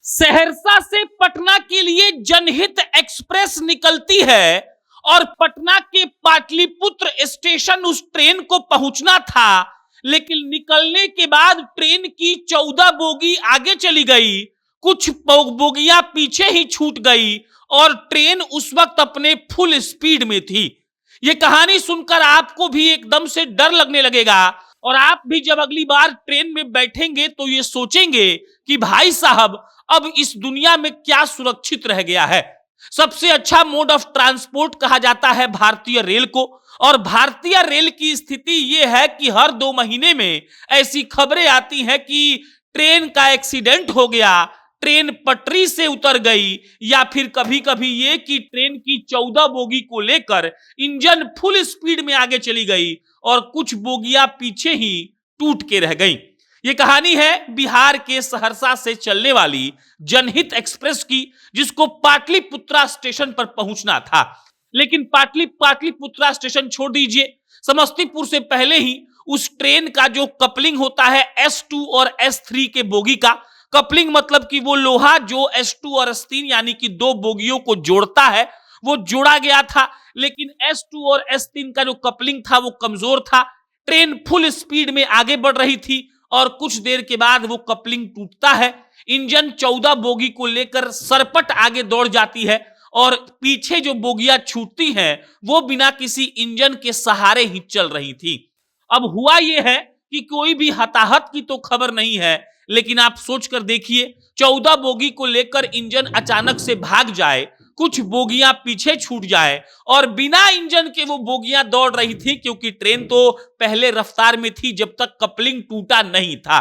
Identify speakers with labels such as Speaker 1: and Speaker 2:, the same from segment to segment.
Speaker 1: सहरसा से पटना के लिए जनहित एक्सप्रेस निकलती है और पटना के पाटलिपुत्र स्टेशन उस ट्रेन को पहुंचना था, लेकिन निकलने के बाद ट्रेन की 14 बोगी आगे चली गई, कुछ बोगियां पीछे ही छूट गई और ट्रेन उस वक्त अपने फुल स्पीड में थी। यह कहानी सुनकर आपको भी एकदम से डर लगने लगेगा और आप भी जब अगली बार ट्रेन में बैठेंगे तो ये सोचेंगे कि भाई साहब अब इस दुनिया में क्या सुरक्षित रह गया है। सबसे अच्छा मोड ऑफ ट्रांसपोर्ट कहा जाता है भारतीय रेल को, और भारतीय रेल की स्थिति यह है कि हर 2 महीने में ऐसी खबरें आती हैं कि ट्रेन का एक्सीडेंट हो गया, ट्रेन पटरी से उतर गई, या फिर कभी कभी ये कि ट्रेन की 14 बोगी को लेकर इंजन फुल स्पीड में आगे चली गई और कुछ बोगियां पीछे ही टूट के रह गई। ये कहानी है बिहार के सहरसा से चलने वाली जनहित एक्सप्रेस की, जिसको पाटलिपुत्रा स्टेशन पर पहुंचना था। लेकिन पाटलिपुत्रा स्टेशन छोड़ दीजिए, समस्तीपुर से पहले ही उस ट्रेन का जो कपलिंग होता है S2 और S3 के बोगी का, कपलिंग मतलब कि वो लोहा जो S2 और S3 यानी कि 2 बोगियों को जोड़ता है, वो जोड़ा गया था। लेकिन S2 और S3 का जो कपलिंग था वो कमजोर था। ट्रेन फुल स्पीड में आगे बढ़ रही थी और कुछ देर के बाद वो कपलिंग टूटता है, इंजन 14 बोगी को लेकर सरपट आगे दौड़ जाती है और पीछे जो बोगियां छूटती हैं वो बिना किसी इंजन के सहारे ही चल रही थी। अब हुआ ये है कि कोई भी हताहत की तो खबर नहीं है, लेकिन आप सोचकर देखिए, 14 बोगी को लेकर इंजन अचानक से भाग जाए, कुछ बोगियां पीछे छूट जाए और बिना इंजन के वो बोगियां दौड़ रही थी, क्योंकि ट्रेन तो पहले रफ्तार में थी जब तक कपलिंग टूटा नहीं था।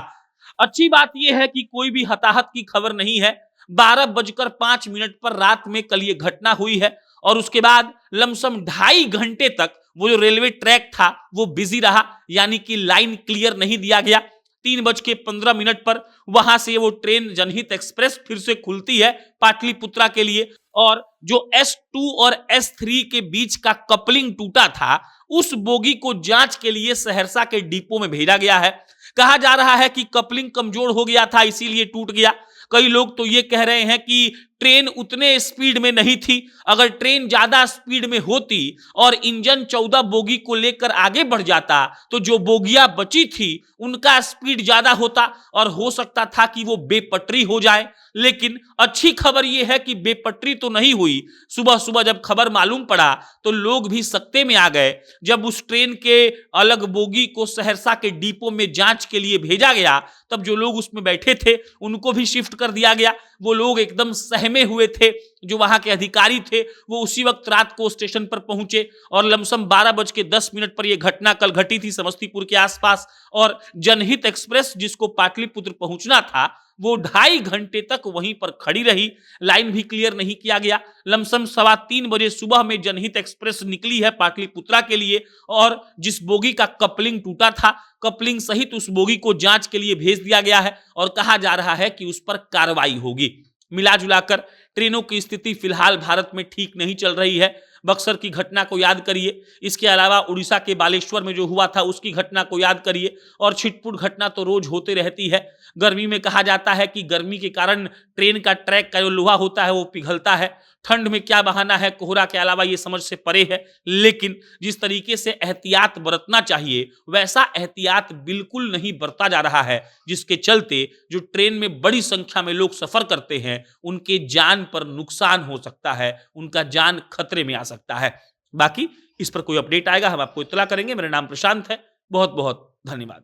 Speaker 1: अच्छी बात यह है कि कोई भी हताहत की खबर नहीं है। 12:05 पर रात में कल ये घटना हुई है और उसके बाद लमसम 2.5 घंटे तक वो जो रेलवे ट्रैक था वो बिजी रहा, यानी कि लाइन क्लियर नहीं दिया गया। 3:15 पर वहां से वो ट्रेन जनहित एक्सप्रेस फिर से खुलती है पाटलिपुत्रा के लिए, और जो S2 और S3 के बीच का कपलिंग टूटा था उस बोगी को जांच के लिए सहरसा के डिपो में भेजा गया है। कहा जा रहा है कि कपलिंग कमजोर हो गया था इसीलिए टूट गया। कई लोग तो ये कह रहे हैं कि ट्रेन उतने स्पीड में नहीं थी, अगर ट्रेन ज्यादा स्पीड में होती और इंजन 14 बोगी को लेकर आगे बढ़ जाता तो जो बोगियां बची थी उनका स्पीड ज्यादा होता और हो सकता था कि वो बेपटरी हो जाए। लेकिन अच्छी खबर यह है कि बेपटरी तो नहीं हुई। सुबह सुबह जब खबर मालूम पड़ा तो लोग भी सकते में आ गए। जब उस ट्रेन के अलग बोगी को सहरसा के डिपो में जांच के लिए भेजा गया तब जो लोग उसमें बैठे थे उनको भी शिफ्ट कर दिया गया। वो लोग एकदम सहमे हुए थे। जो वहां के अधिकारी थे वो उसी वक्त रात को स्टेशन पर पहुंचे और लमसम 12:10 पर यह घटना कल घटी थी समस्तीपुर के आसपास। और जनहित एक्सप्रेस जिसको पाटलिपुत्र पहुंचना था वो 2.5 घंटे तक वहीं पर खड़ी रही, लाइन भी क्लियर नहीं किया गया। लमसम 3:15 बजे सुबह में जनहित एक्सप्रेस निकली है पाटलिपुत्रा के लिए और जिस बोगी का कपलिंग टूटा था, कपलिंग सहित उस बोगी को जांच के लिए भेज दिया गया है और कहा जा रहा है कि उस पर कार्रवाई होगी। मिला जुलाकर ट्रेनों की स्थिति फिलहाल भारत में ठीक नहीं चल रही है। बक्सर की घटना को याद करिए, इसके अलावा उड़ीसा के बालेश्वर में जो हुआ था उसकी घटना को याद करिए, और छिटपुट घटना तो रोज होते रहती है। गर्मी में कहा जाता है कि गर्मी के कारण ट्रेन का ट्रैक का जो लोहा होता है वो पिघलता है। ठंड में क्या बहाना है, कोहरा के अलावा ये समझ से परे है। लेकिन जिस तरीके से एहतियात बरतना चाहिए वैसा एहतियात बिल्कुल नहीं बरता जा रहा है, जिसके चलते जो ट्रेन में बड़ी संख्या में लोग सफर करते हैं उनके जान पर नुकसान हो सकता है, उनका जान खतरे में आ सकता है। बाकी इस पर कोई अपडेट आएगा हम आपको इत्तला करेंगे। मेरा नाम प्रशांत है। बहुत बहुत धन्यवाद।